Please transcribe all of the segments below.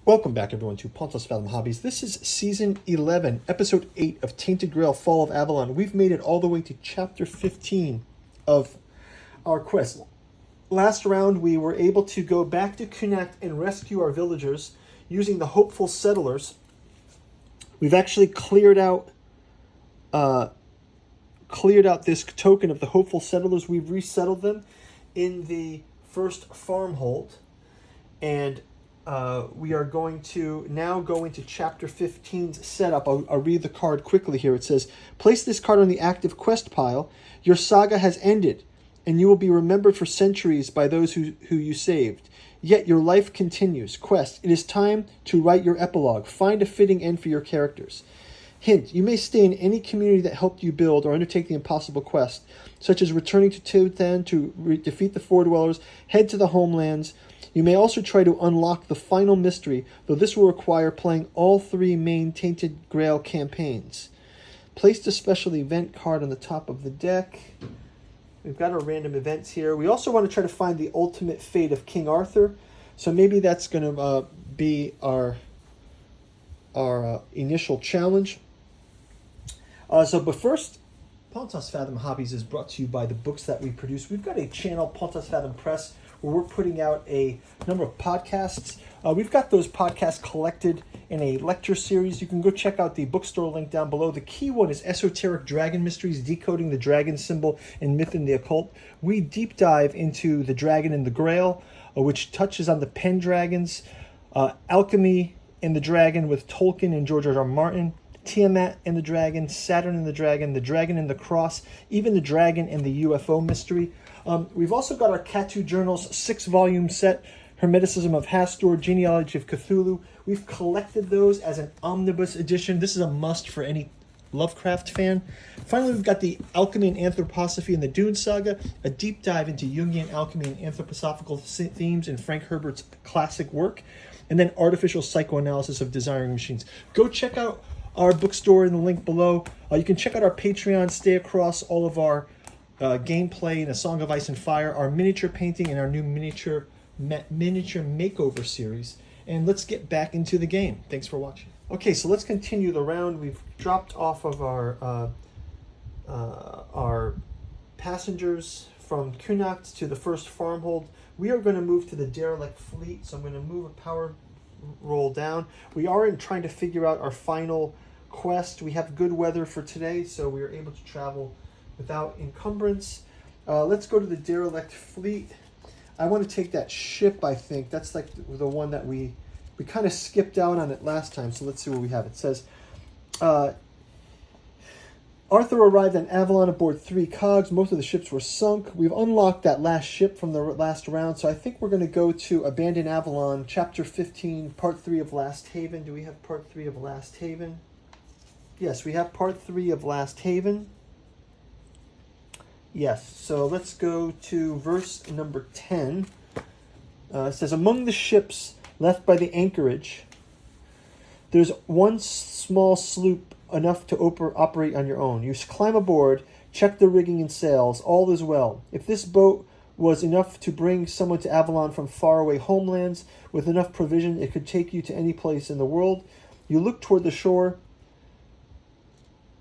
Welcome back, everyone, to Pontus Fathom Hobbies. This is Season 11, Episode 8 of Tainted Grail, Fall of Avalon. We've made it all the way to Chapter 15 of our quest. Last round, we were able to go back to Connacht and rescue our villagers using the Hopeful Settlers. We've actually cleared out this token of the Hopeful Settlers. We've resettled them in the first farmhold, and we are going to now go into Chapter 15's setup. I'll read the card quickly here. It says, place this card on the active quest pile. Your saga has ended, and you will be remembered for centuries by those who you saved. Yet your life continues. Quest, it is time to write your epilogue. Find a fitting end for your characters. Hint, you may stay in any community that helped you build or undertake the impossible quest, such as returning to Tainted to defeat the Four Dwellers, head to the homelands. You may also try to unlock the final mystery, though this will require playing all three main Tainted Grail campaigns. Place the special event card on the top of the deck. We've got our random events here. We also want to try to find the ultimate fate of King Arthur, so maybe that's going to be our initial challenge. But first, Pontus Fathom Hobbies is brought to you by the books that we produce. We've got a channel, Pontus Fathom Press, where we're putting out a number of podcasts. We've got those podcasts collected in a lecture series. You can go check out the bookstore link down below. The key one is Esoteric Dragon Mysteries, Decoding the Dragon Symbol and Myth in the Occult. We deep dive into the dragon and the Grail, which touches on the Pendragons, Alchemy and the Dragon with Tolkien and George R.R. Martin, Tiamat and the Dragon, Saturn and the Dragon and the Cross, even the Dragon and the UFO mystery. We've also got our Catu Journals 6-volume set, Hermeticism of Hastur, Genealogy of Cthulhu. We've collected those as an omnibus edition. This is a must for any Lovecraft fan. Finally, we've got the Alchemy and Anthroposophy in the Dune Saga, a deep dive into Jungian alchemy and anthroposophical themes in Frank Herbert's classic work, and then Artificial Psychoanalysis of Desiring Machines. Go check out our bookstore in the link below. You can check out our Patreon, stay across all of our gameplay in A Song of Ice and Fire, our miniature painting, and our new miniature makeover series. And let's get back into the game. Thanks for watching. Okay, so let's continue the round. We've dropped off of our passengers from Connacht to the first farmhold. We are going to move to the derelict fleet, so I'm going to move a power roll down. We are trying to figure out our final quest. We have good weather for today, so we are able to travel without encumbrance. Let's go to the derelict fleet. I want to take that ship, I think. That's like the one that we kind of skipped out on it last time, so let's see what we have. It says, Arthur arrived on Avalon aboard 3 cogs. Most of the ships were sunk. We've unlocked that last ship from the last round, so I think we're going to go to Abandon Avalon, Chapter 15, Part 3 of Last Haven. Do we have Part 3 of Last Haven? Yes, we have Part 3 of Last Haven. Yes, so let's go to verse number 10. It says, among the ships left by the anchorage, there's one small sloop enough to operate on your own. You climb aboard, check the rigging and sails, all is well. If this boat was enough to bring someone to Avalon from faraway homelands, with enough provision it could take you to any place in the world, you look toward the shore.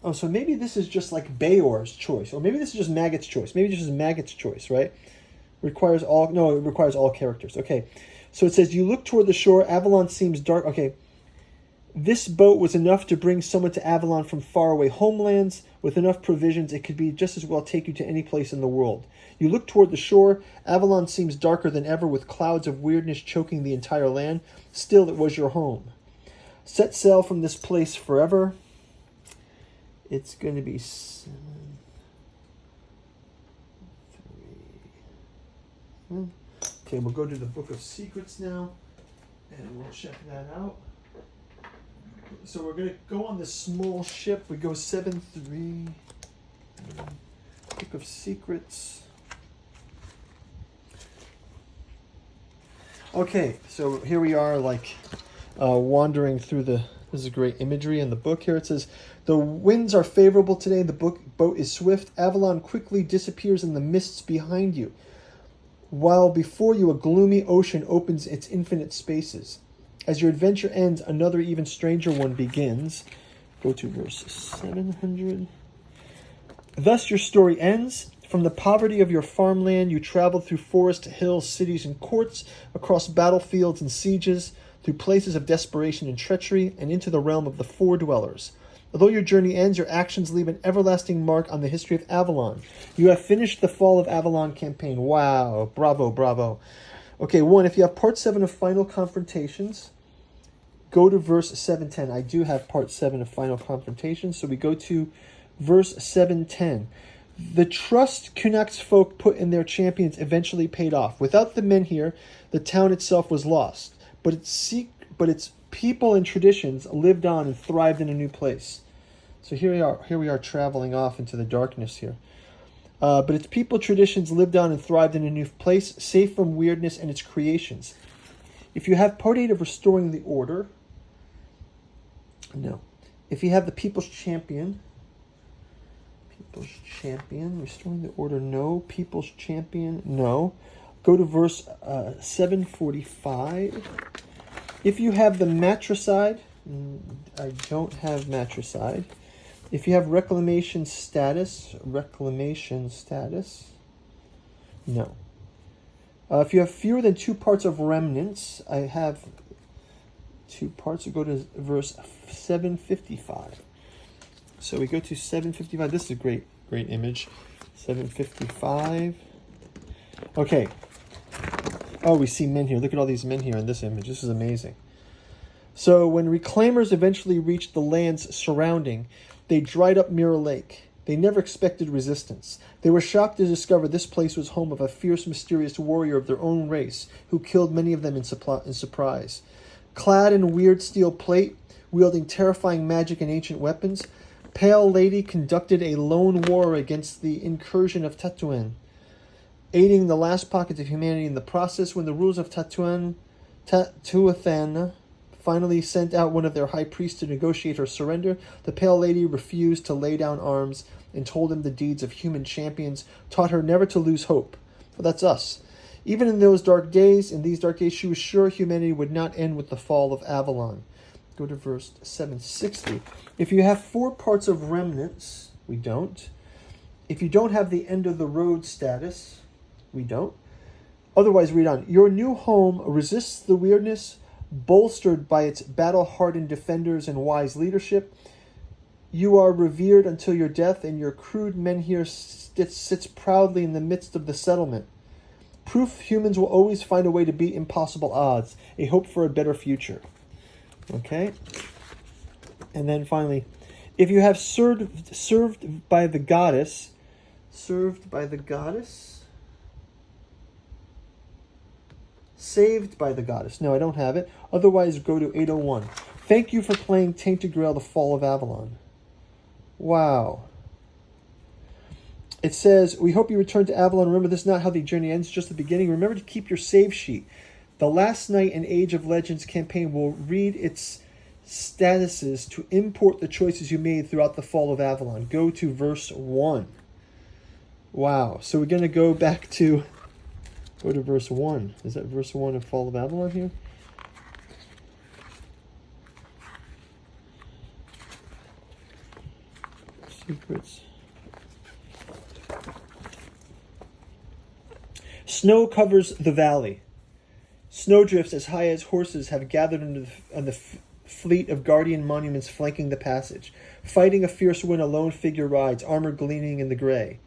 Oh, so maybe this is just like Beor's choice, or maybe this is just Maggot's choice. Maybe this is Maggot's choice, right? It requires all characters. Okay, so it says, you look toward the shore, Avalon seems dark. Okay, this boat was enough to bring someone to Avalon from faraway homelands. With enough provisions, it could be just as well take you to any place in the world. You look toward the shore. Avalon seems darker than ever, with clouds of weirdness choking the entire land. Still, it was your home. Set sail from this place forever. It's going to be 7, 3. Okay, we'll go to the Book of Secrets now, and we'll check that out. So we're going to go on this small ship. We go 7, 3. Book of Secrets. Okay, so here we are, wandering through the... This is great imagery in the book here. It says, the winds are favorable today. The boat is swift. Avalon quickly disappears in the mists behind you, while before you a gloomy ocean opens its infinite spaces. As your adventure ends, another even stranger one begins. Go to verse 700. Thus your story ends. From the poverty of your farmland, you traveled through forest, hills, cities, and courts, across battlefields and sieges, through places of desperation and treachery, and into the realm of the Four Dwellers. Although your journey ends, your actions leave an everlasting mark on the history of Avalon. You have finished the Fall of Avalon campaign. Wow. Bravo, bravo. Okay, 1. If you have Part 7 of Final Confrontations, go to verse 710. I do have Part 7 of Final Confrontations, so we go to verse 710. The trust Kunak's folk put in their champions eventually paid off. Without the men here, the town itself was lost. But its people and traditions lived on and thrived in a new place. So here we are traveling off into the darkness here. But its people, traditions lived on and thrived in a new place, safe from weirdness and its creations. If you have Part 8 of Restoring the Order, no. If you have the People's Champion, Restoring the Order, no. People's Champion, no. Go to verse 745. If you have the Matricide, I don't have Matricide. If you have Reclamation Status, no. If you have fewer than 2 parts of Remnants, I have 2 parts. So go to verse 755. So we go to 755. This is a great image. 755. Okay. Oh, we see men here. Look at all these men here in this image. This is amazing. So when reclaimers eventually reached the lands surrounding, they dried up Mirror Lake. They never expected resistance. They were shocked to discover this place was home of a fierce, mysterious warrior of their own race who killed many of them in surprise. Clad in weird steel plate, wielding terrifying magic and ancient weapons, Pale Lady conducted a lone war against the incursion of Tatooine, aiding the last pockets of humanity in the process. When the rulers of Tatooine finally sent out one of their high priests to negotiate her surrender, the Pale Lady refused to lay down arms and told him the deeds of human champions, taught her never to lose hope. Well, that's us. Even in these dark days, she was sure humanity would not end with the fall of Avalon. Go to verse 760. If you have 4 parts of Remnants, we don't. If you don't have the end of the road status, we don't. Otherwise, read on. Your new home resists the weirdness, bolstered by its battle-hardened defenders and wise leadership. You are revered until your death, and your crude men here sits proudly in the midst of the settlement. Proof humans will always find a way to beat impossible odds, a hope for a better future. Okay? And then finally, if you have served by the goddess, saved by the goddess. No, I don't have it. Otherwise, go to 801. Thank you for playing Tainted Grail, The Fall of Avalon. Wow. It says, we hope you return to Avalon. Remember, this is not how the journey ends, just the beginning. Remember to keep your save sheet. The Last Night in Age of Legends campaign will read its statuses to import the choices you made throughout the Fall of Avalon. Go to verse 1. Wow. So we're going to go back to... Go to verse 1. Is that verse 1 of Fall of Avalon here? Secrets. Snow covers the valley. Snowdrifts as high as horses have gathered on the fleet of guardian monuments flanking the passage. Fighting a fierce wind, a lone figure rides, armor gleaming in the gray.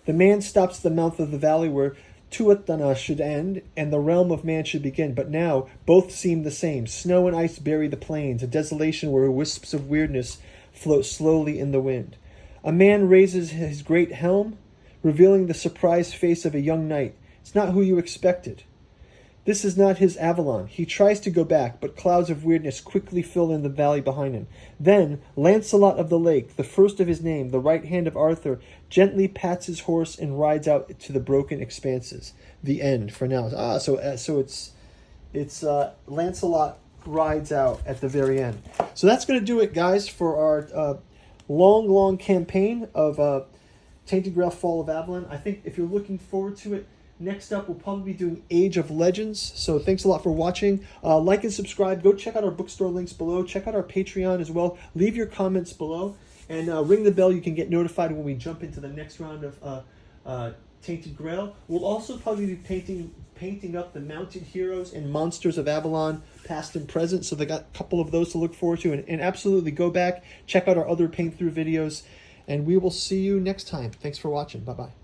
The man stops at the mouth of the valley where Tuatana should end, and the realm of man should begin. But now, both seem the same. Snow and ice bury the plains, a desolation where wisps of weirdness float slowly in the wind. A man raises his great helm, revealing the surprised face of a young knight. It's not who you expected. This is not his Avalon. He tries to go back, but clouds of weirdness quickly fill in the valley behind him. Then, Lancelot of the Lake, the first of his name, the right hand of Arthur, gently pats his horse and rides out to the broken expanses. The end for now. So it's Lancelot rides out at the very end. So that's going to do it, guys, for our long campaign of Tainted Grail Fall of Avalon. I think if you're looking forward to it, Next up, we'll probably be doing Age of Legends. So thanks a lot for watching. Like and subscribe. Go check out our bookstore links below. Check out our Patreon as well. Leave your comments below. And ring the bell. You can get notified when we jump into the next round of Tainted Grail. We'll also probably be painting up the mounted heroes and monsters of Avalon, past and present. So they got a couple of those to look forward to. And absolutely go back, check out our other paint through videos. And we will see you next time. Thanks for watching. Bye-bye.